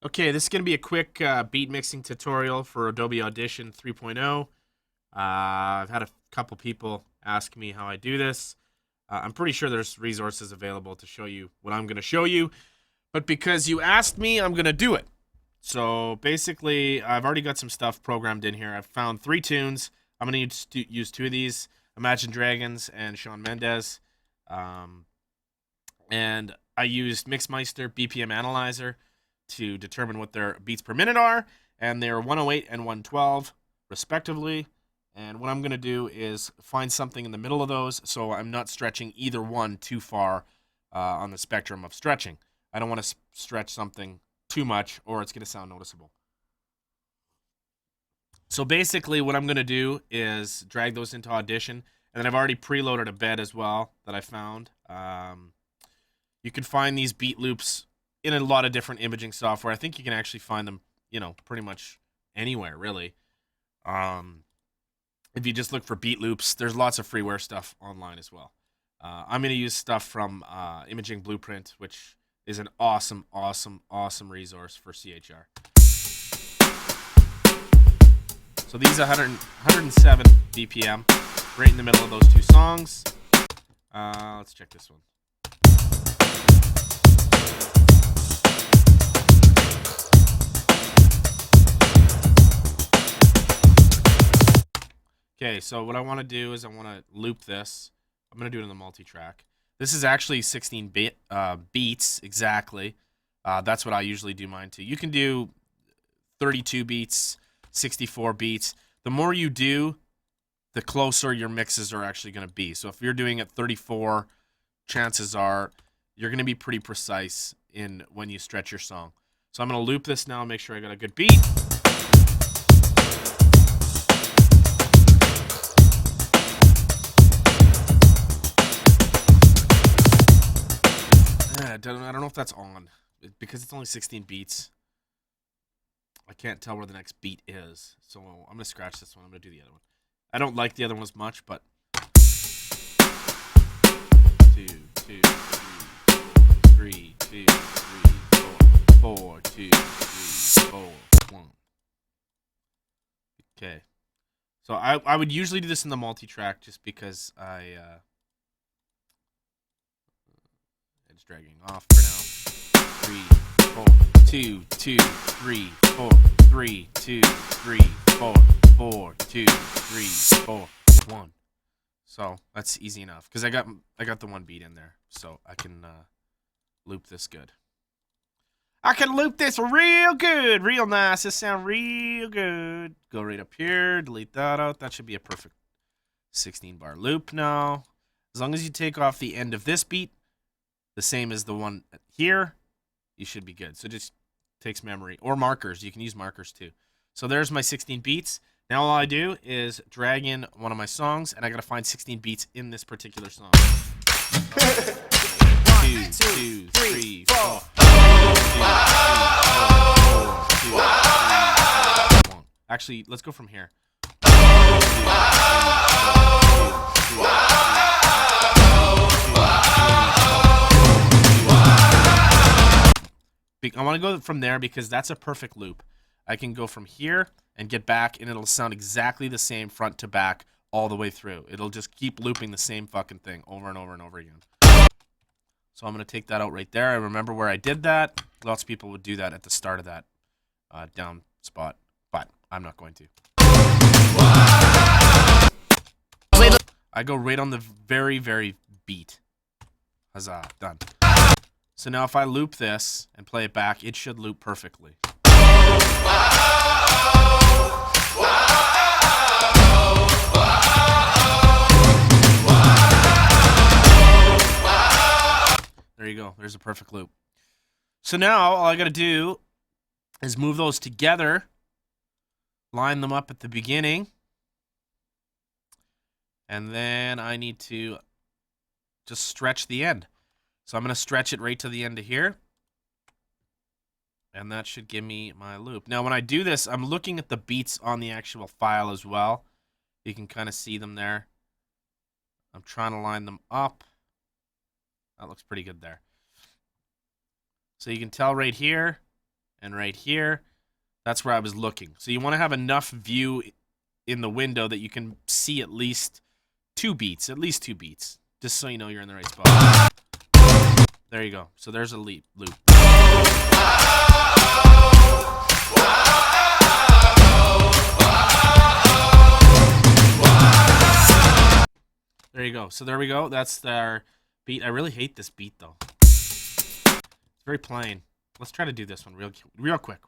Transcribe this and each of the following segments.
Okay, this is going to be a quick beat mixing tutorial for Adobe Audition 3.0. I've had a couple people ask me how I do this. I'm pretty sure there's resources available to show you what I'm going to show you, but because you asked me, I'm going to do it. So basically, I've already got some stuff programmed in here. I've found 3 tunes. I'm going to use 2 of these, Imagine Dragons and Shawn Mendes. And I used Mixmeister BPM Analyzer to determine what their beats per minute are, and they're 108 and 112 respectively. And what I'm going to do is find something in the middle of those so I'm not stretching either one too far on the spectrum of stretching. I don't want to stretch something too much or it's going to sound noticeable. So basically what I'm going to do is drag those into Audition, and then I've already preloaded a bed as well that I found. You can find these beat loops in a lot of different imaging software. I think you can actually find them, pretty much anywhere, really. If you just look for beat loops, there's lots of freeware stuff online as well. I'm going to use stuff from Imaging Blueprint, which is an awesome, awesome, awesome resource for CHR. So these are 107 BPM, right in the middle of those 2 songs. Let's check this one. Okay, so what I want to do is I want to loop this. I'm going to do it in the multi-track. This is actually 16 beats exactly. That's what I usually do mine to. You can do 32 beats, 64 beats. The more you do, the closer your mixes are actually going to be. So if you're doing it 34, chances are you're going to be pretty precise in when you stretch your song. So I'm going to loop this now and make sure I got a good beat. I don't know if that's on, because it's only 16 beats. I can't tell where the next beat is, so I'm going to scratch this one. I'm going to do the other one. I don't like the other one as much, but 2, 2, 3, 2, 3, 4, 4, 2, 3, 4, 1. Okay. So I would usually do this in the multi-track just because it's dragging off for now. 3, 4, 2, 2, 3, 4, 3, 2, 3, 4, 4, 2, 3, 4, 1. So that's easy enough because I got the one beat in there, so I can loop this good. I can loop this real good, real nice. This sound real good. Go right up here, delete that out. That should be a perfect 16-bar loop now. As long as you take off the end of this beat, the same as the one here, you should be good. So it just takes memory. Or markers. You can use markers too. So there's my 16 beats. Now all I do is drag in one of my songs, and I got to find 16 beats in this particular song. 1, 2, 3, 4. Actually, let's go from here. I want to go from there because that's a perfect loop. I can go from here and get back, and it'll sound exactly the same front to back all the way through. It'll just keep looping the same fucking thing over and over and over again. So I'm going to take that out right there. I remember where I did that. Lots of people would do that at the start of that down spot, but I'm not going to. I go right on the very, very beat. Huzzah, done. So now if I loop this and play it back, it should loop perfectly. There you go. There's a perfect loop. So now all I got to do is move those together, line them up at the beginning, and then I need to just stretch the end. So I'm going to stretch it right to the end of here, and that should give me my loop. Now when I do this, I'm looking at the beats on the actual file as well. You can kind of see them there. I'm trying to line them up. That looks pretty good there. So you can tell right here and right here, that's where I was looking. So you want to have enough view in the window that you can see at least 2 beats, just so you know you're in the right spot. There you go. So there's a loop. There you go. So there we go. That's our beat. I really hate this beat though. It's very plain. Let's try to do this one real quick.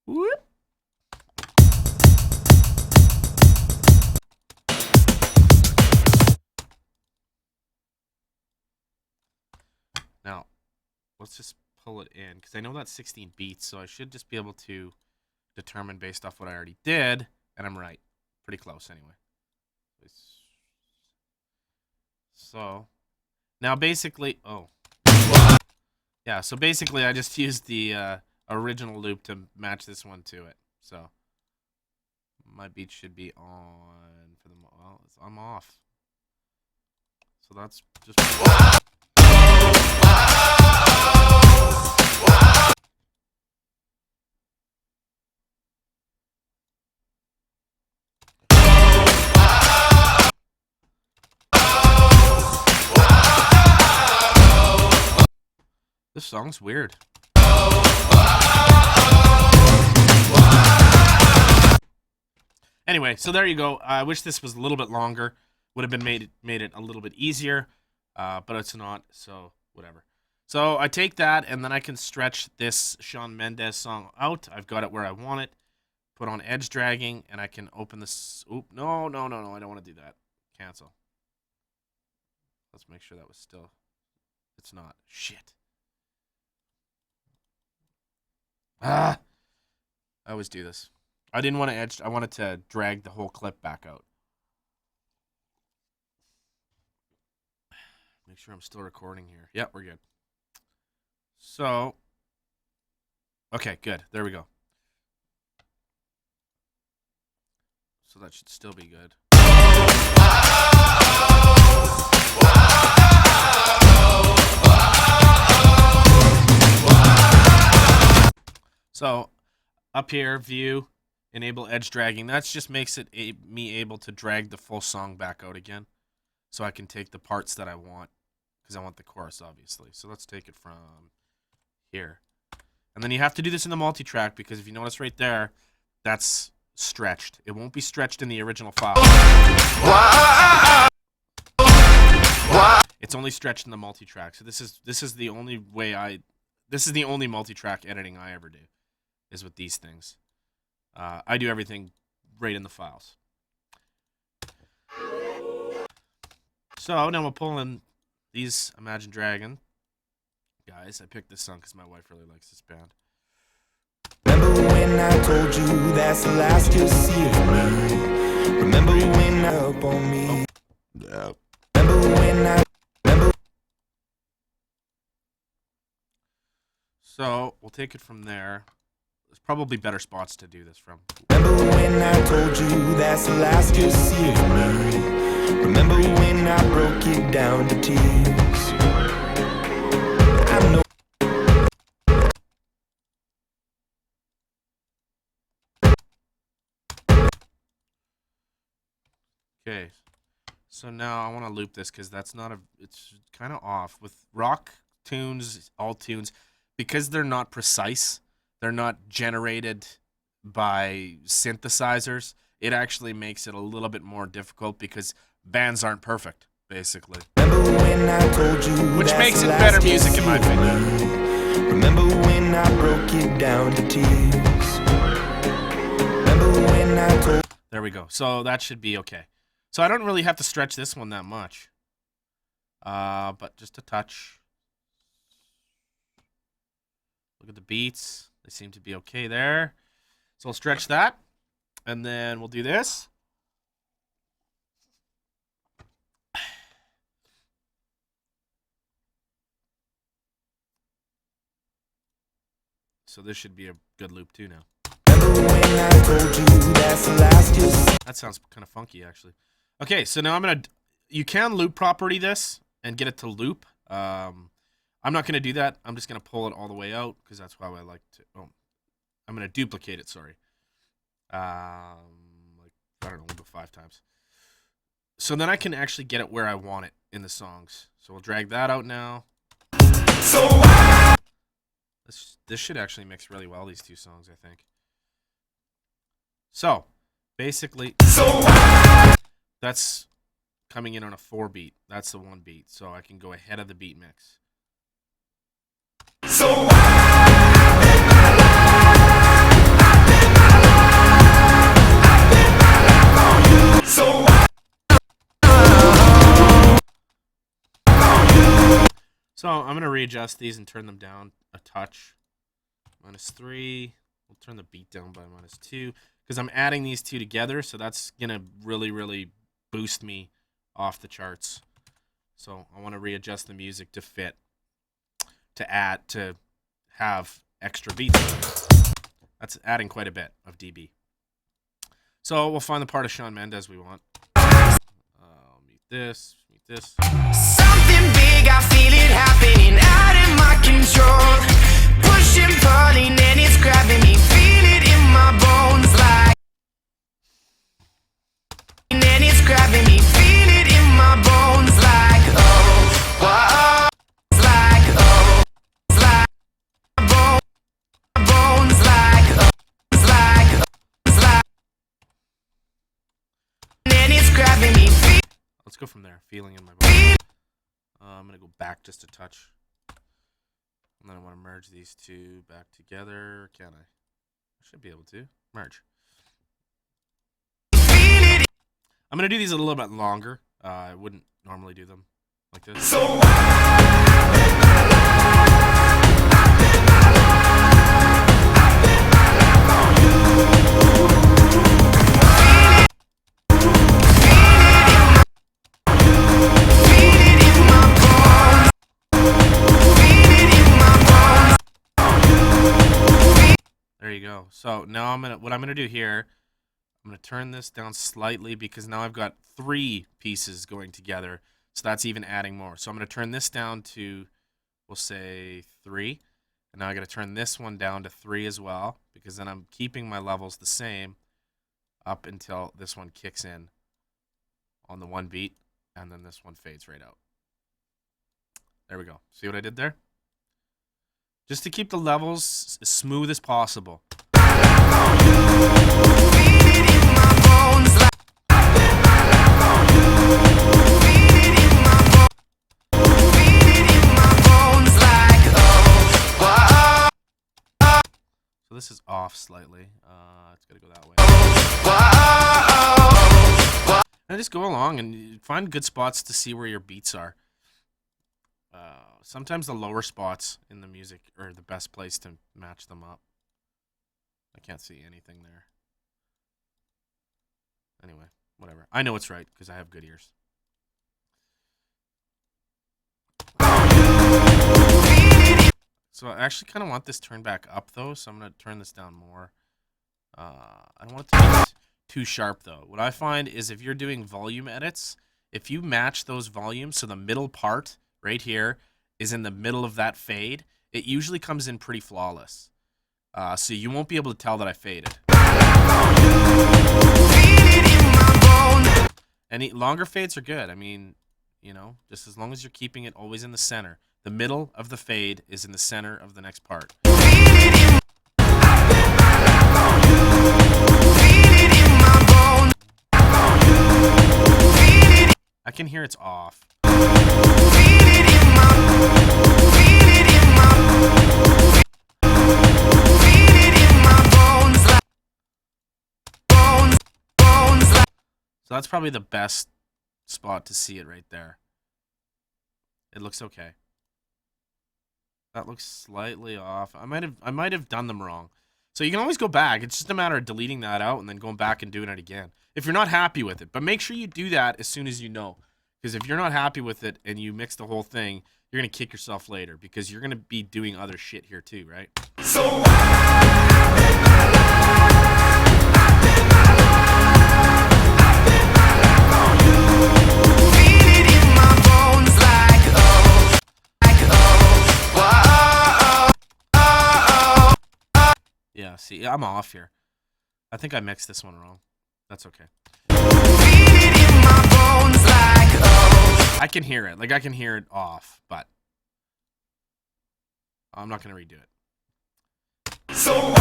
Whoop. Now, let's just pull it in because I know that's 16 beats, so I should just be able to determine based off what I already did, and I'm right. Pretty close anyway. So now basically, yeah, so basically I just used the original loop to match this one to it. So my beat should be on for the, well, I'm off. So that's just this song's weird. Anyway, so there you go. I wish this was a little bit longer. Would have been made it a little bit easier, but it's not. So whatever. So I take that and then I can stretch this Shawn Mendes song out. I've got it where I want it. Put on edge dragging and I can open this. Oop! No! I don't want to do that. Cancel. Let's make sure that was still. It's not. Shit. I always do this. I didn't want to edge. I wanted to drag the whole clip back out. Make sure I'm still recording here. Yep, we're good. So, okay, good. There we go. So that should still be good. So, up here, view, enable edge dragging. That just makes it me able to drag the full song back out again. So I can take the parts that I want, because I want the chorus, obviously. So let's take it from here. And then you have to do this in the multi-track, because if you notice right there, that's stretched. It won't be stretched in the original file. It's only stretched in the multi-track. So this is the only way this is the only multi-track editing I ever do. Is with these things. I do everything right in the files. So now we'll pull in these Imagine Dragon guys. I picked this song because my wife really likes this band. Remember when I told you that's the last you'll see of me? Remember when I up on me? No. Remember when I So we'll take it from there. There's probably better spots to do this from. Remember when I told you that's the last you'll see of me? Remember when I broke it down to tears? I know. Okay, so now I want to loop this because that's not a. It's kind of off with rock tunes, all tunes, because they're not precise. They're not generated by synthesizers. It actually makes it a little bit more difficult because bands aren't perfect, basically. Which makes it better music in my opinion. Remember when I broke it down to tears? Remember when I told. There we go. So that should be okay. So I don't really have to stretch this one that much. But just a touch. Look at the beats. They seem to be okay there. So I'll stretch that. And then we'll do this. So this should be a good loop too now. That sounds kind of funky actually. Okay, so now I'm gonna. You can loop property this and get it to loop. I'm not going to do that. I'm just going to pull it all the way out because that's how I like to. Oh, I'm going to duplicate it. Sorry. Like, I don't know, we'll go 5 times. So then I can actually get it where I want it in the songs. So we'll drag that out now. This should actually mix really well, these 2 songs, I think. So, basically, that's coming in on a 4 beat. That's the 1 beat. So I can go ahead of the beat mix. So I'm going to readjust these and turn them down a touch. -3. We'll turn the beat down by -2 because I'm adding these 2 together. So that's going to really, really boost me off the charts. So I want to readjust the music to fit, to have extra beats. That's adding quite a bit of dB. So we'll find the part of Shawn Mendes we want. Meet this. Something big, I feel it happening out of my control. Pushing, pulling, and it's grabbing me. Feel it in my bones like. And it's grabbing me. Feel it in my bones like. Oh, whoa. It's like, oh. It's like. Bones like. Oh. It's like. Oh. It's like. And it's grabbing me. Let's go from there. Feeling in my body. I'm going to go back just a touch. And then I want to merge these 2 back together. Can I? I should be able to. Merge. I'm going to do these a little bit longer. I wouldn't normally do them like this. There you go. So now what I'm gonna do here, I'm gonna turn this down slightly because now I've got 3 pieces going together. So that's even adding more. So I'm gonna turn this down to, we'll say 3. And now I gotta turn this one down to 3 as well, because then I'm keeping my levels the same up until this one kicks in on the 1 beat, and then this one fades right out. There we go. See what I did there? Just to keep the levels as smooth as possible. So this is off slightly. It's got to go that way. And just go along and find good spots to see where your beats are. Sometimes the lower spots in the music are the best place to match them up. I can't see anything there. Anyway, whatever. I know it's right because I have good ears. So I actually kind of want this turned back up though, so I'm going to turn this down more. I don't want it to be too sharp though. What I find is if you're doing volume edits, if you match those volumes, so the middle part right here is in the middle of that fade, it usually comes in pretty flawless. So you won't be able to tell that I faded. Any longer fades are good. I mean, you know, just as long as you're keeping it always in the center. The middle of the fade is in the center of the next part. I can hear it's off. So that's probably the best spot to see it right there. It looks okay. That looks slightly off. I might have done them wrong. So you can always go back. It's just a matter of deleting that out and then going back and doing it again if you're not happy with it. But make sure you do that as soon as you know. Because if you're not happy with it and you mix the whole thing, you're going to kick yourself later because you're going to be doing other shit here too, right? So Yeah, see, I'm off here. I think I mixed this one wrong. That's okay. I can hear it. Like, I can hear it off, but I'm not going to redo it. So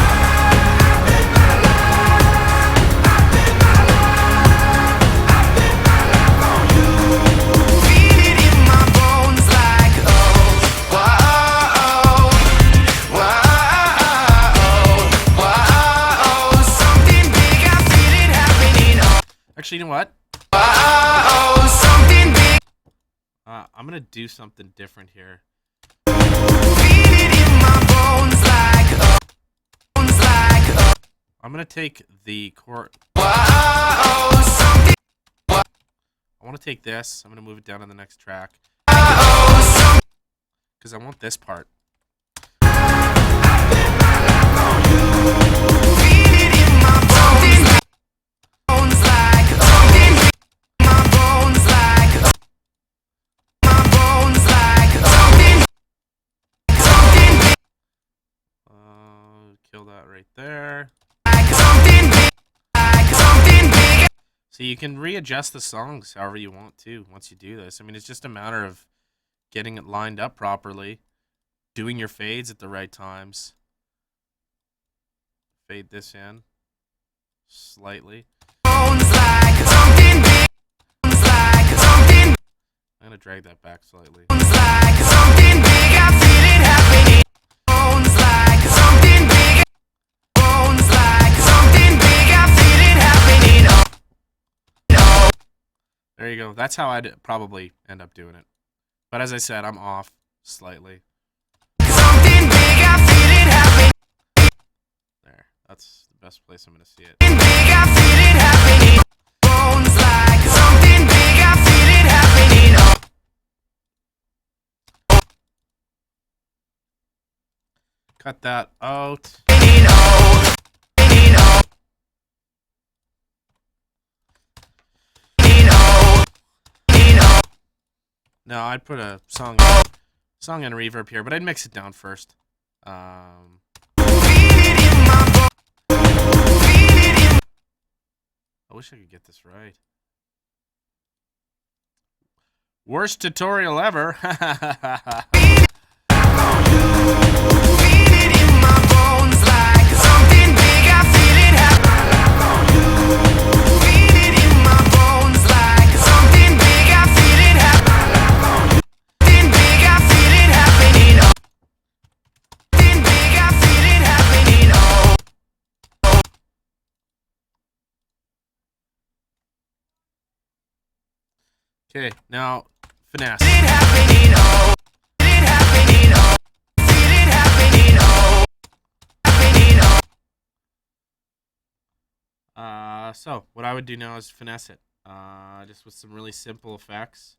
Actually, you know what? I'm going to do something different here. I'm going to take the chord. I want to take this. I'm going to move it down to the next track. Because I want this part. Kill that right there. So you can readjust the songs however you want to once you do this. I mean, it's just a matter of getting it lined up properly, doing your fades at the right times. Fade this in slightly. I'm going to drag that back slightly. There you go. That's how I'd probably end up doing it. But as I said, I'm off slightly. There. That's the best place I'm going to see it. Cut that out. No, I'd put a song and reverb here, but I'd mix it down first. I wish I could get this right. Worst tutorial ever. Okay, now finesse. So what I would do now is finesse it. Just with some really simple effects.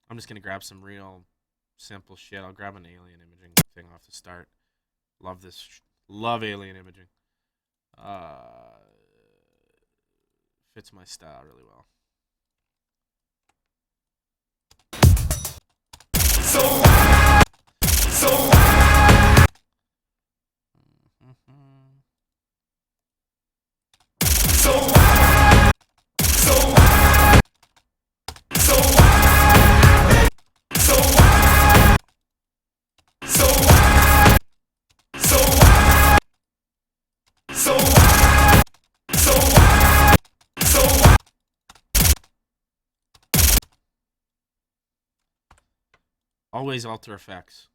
I'm just gonna grab some real simple shit. I'll grab an alien imaging thing off the start. Love this. Love alien imaging. Fits my style really well. Always alter effects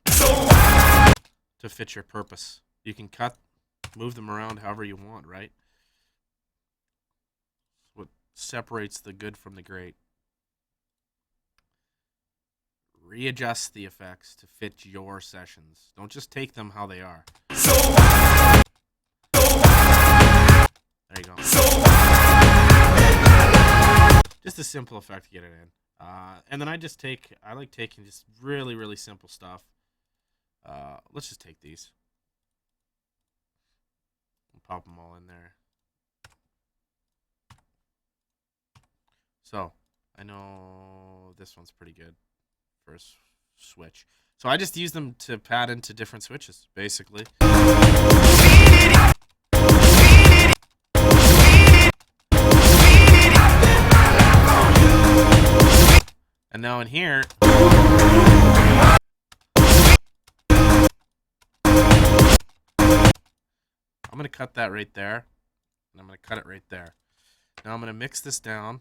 to fit your purpose. You can cut, move them around however you want, right? What separates the good from the great. Readjust the effects to fit your sessions. Don't just take them how they are. There you go. Just a simple effect to get it in. And then I like taking just really, really simple stuff. Let's just take these. And pop them all in there. So, I know this one's pretty good for a switch. So I just use them to pad into different switches, basically. And now in here, I'm going to cut that right there, and I'm going to cut it right there. Now I'm going to mix this down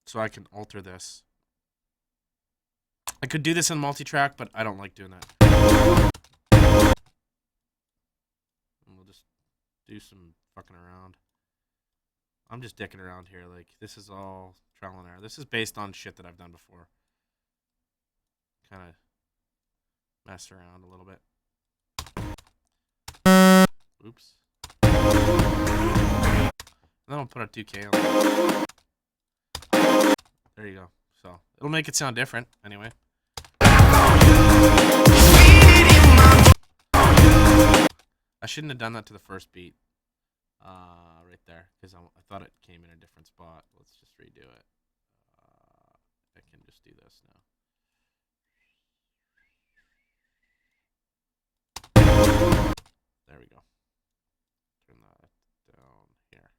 so I can alter this. I could do this in multi-track, but I don't like doing that. And we'll just do some fucking around. I'm just dicking around here. Like, this is all trial and error. This is based on shit that I've done before. Kind of mess around a little bit. Oops. And then I'll put a 2K on. There you go. So it'll make it sound different anyway. I shouldn't have done that to the first beat. Right there, because I thought it came in a different spot. Let's just redo it. I can just do this now. There we go. Turn that down here.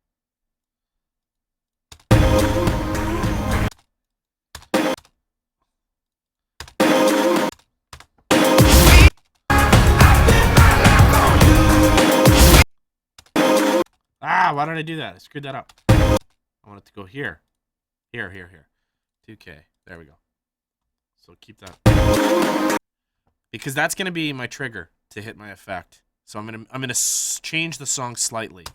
Ah, why did I do that? I screwed that up. I want it to go here. Here. 2K. There we go. So keep that. Because that's going to be my trigger to hit my effect. So I'm gonna change the song slightly.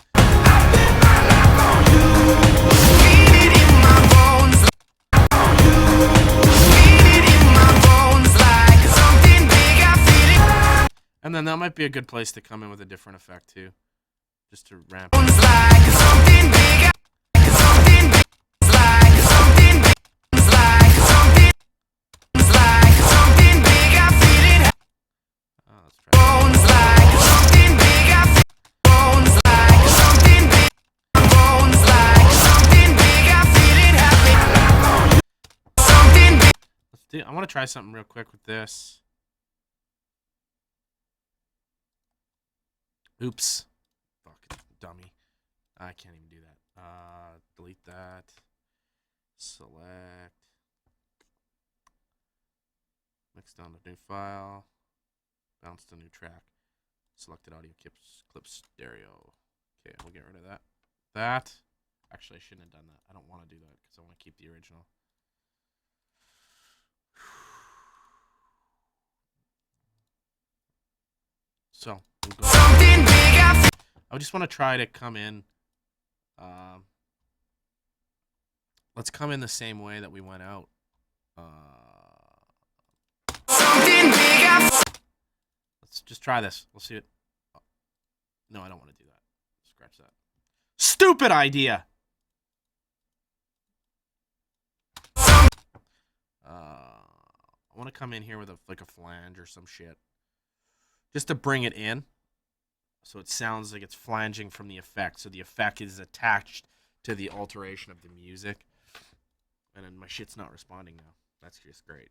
And then that might be a good place to come in with a different effect too. Just to ramp it. Let's try I want to try something real quick with this. Oops. Fucking dummy. I can't even do that. Delete that. Select. Mix down the new file. Bounce to new track. Selected audio clip stereo. Okay, we'll get rid of that. Actually, I shouldn't have done that. I don't want to do that because I want to keep the original. So, we'll go. I just want to try to come in. Let's come in the same way that we went out. Let's just try this. We'll see it. No, I don't want to do that. Scratch that. Stupid idea! I want to come in here with like a flange or some shit. Just to bring it in. So it sounds like it's flanging from the effect. So the effect is attached to the alteration of the music. And then my shit's not responding now. That's just great.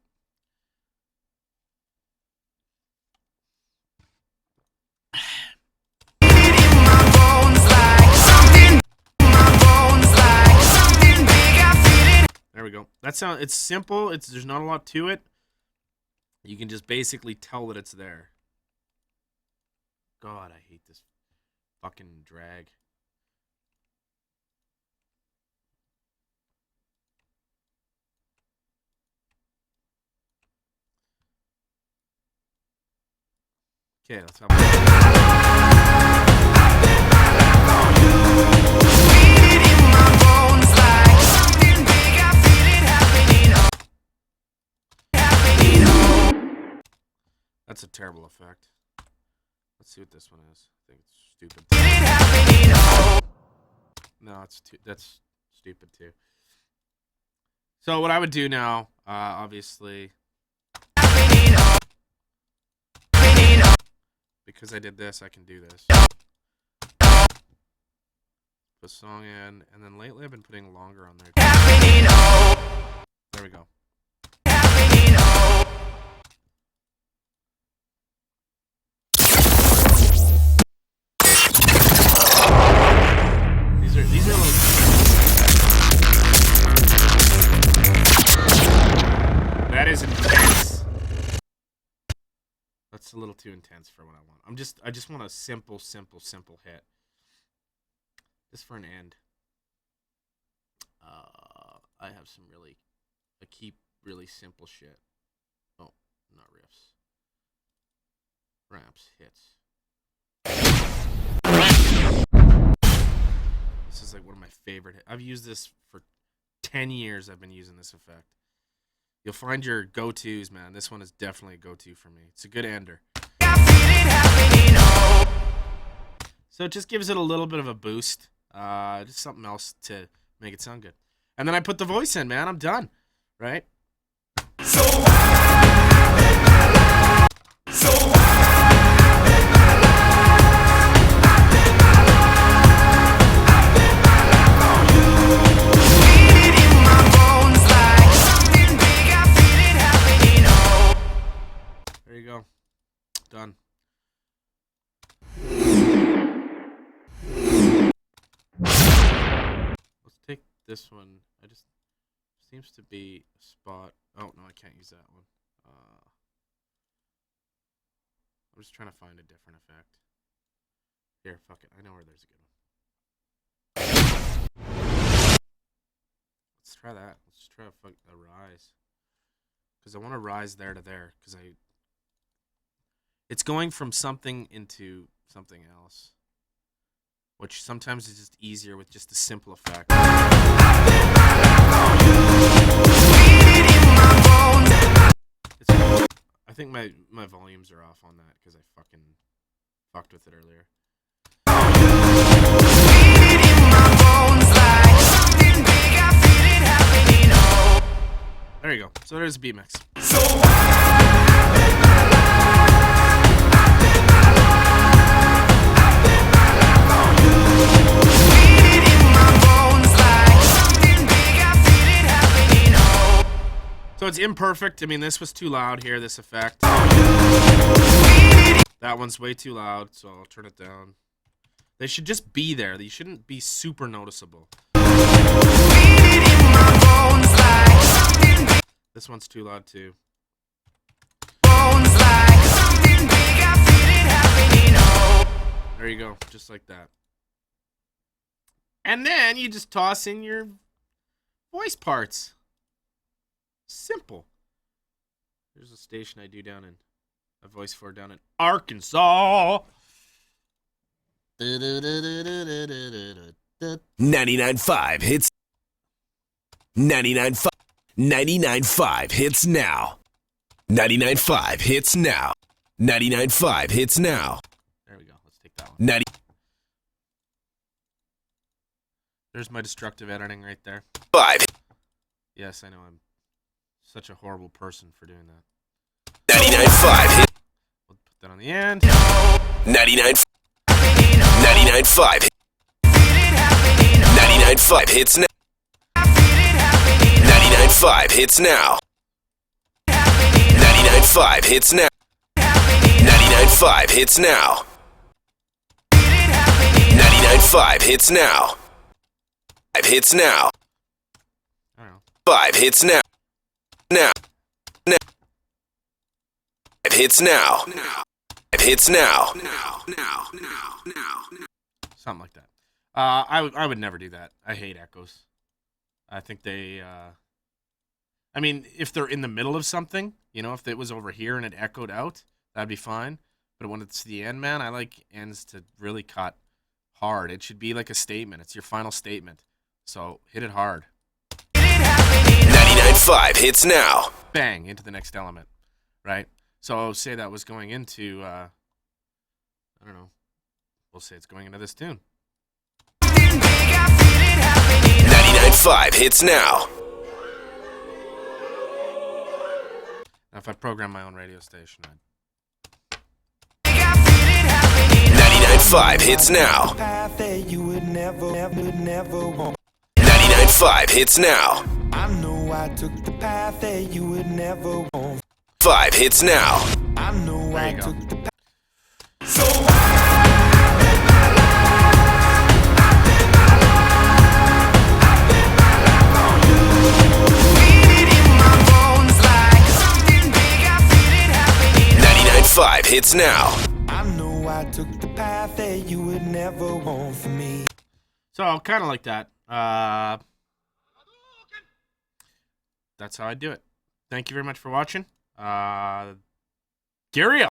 There we go. It's simple. There's not a lot to it. You can just basically tell that it's there. God, I hate this fucking drag. Okay, let's have That's a terrible effect. Let's see what this one is. I think it's stupid. No, that's stupid too. So what I would do now, obviously, because I did this, I can do this. Put a song in, and then lately I've been putting longer on there. There we go. a little too intense for what I want. I just want a simple hit. Just for an end. I have some I keep really simple shit. Oh, not riffs. Raps, hits. This is like one of my favorite. I've used this for 10 years. I've been using this effect. You'll find your go-tos, man. This one is definitely a go-to for me. It's a good ender. So it just gives it a little bit of a boost. Just something else to make it sound good. And then I put the voice in, man. I'm done. Right? There you go. Done. Let's take this one. Seems to be a spot. Oh no, I can't use that one. I'm just trying to find a different effect. Here, fuck it. I know where there's a good one. Let's try that. Let's try a rise. Because I want to rise there to there. Because it's going from something into something else. Which sometimes is just easier with just a simple effect. I think my volumes are off on that because I fucking fucked with it earlier. There you go. So there's a Beatmix. So it's imperfect. I mean, this was too loud here, this effect. That one's way too loud, so I'll turn it down. They should just be there. They shouldn't be super noticeable. This one's too loud, too. There you go, just like that. And then you just toss in your voice parts. Simple. There's a station I do a voice for down in Arkansas. 99.5 hits. 99.5 hits now. 99.5 hits now. 99.5 hits now. There we go. Let's take that one. 90. There's my destructive editing right there. 5. Yes, I know I'm such a horrible person for doing that. 99.5 hit. We'll put that on the end. 99.5 99.5 hits now. 99.5 hits now. 99.5 hits now. 99.5 hits now. 99.5 hits now. 5 hits now. I don't know. 5 hits now. Now. 5 hits now. 5 hits now. Something like that. I would never do that. I hate echoes. I think they, I mean, if they're in the middle of something, you know, if it was over here and it echoed out, that'd be fine. But when it's the end, man, I like ends to really cut hard. It should be like a statement. It's your final statement. So hit it hard. 99.5 hits now. Bang, into the next element, right? So say that was going into, I don't know, we'll say it's going into this tune. 99.5 hits now. Now if I program my own radio station, 99.5 hits now. 99.5 hits now. I know I took the path that you would never want. 5 hits now. I know There I you go. took the path. hits now. I know I took the path that you would never want for me. So, kind of like that. That's how I do it. Thank you very much for watching. Gary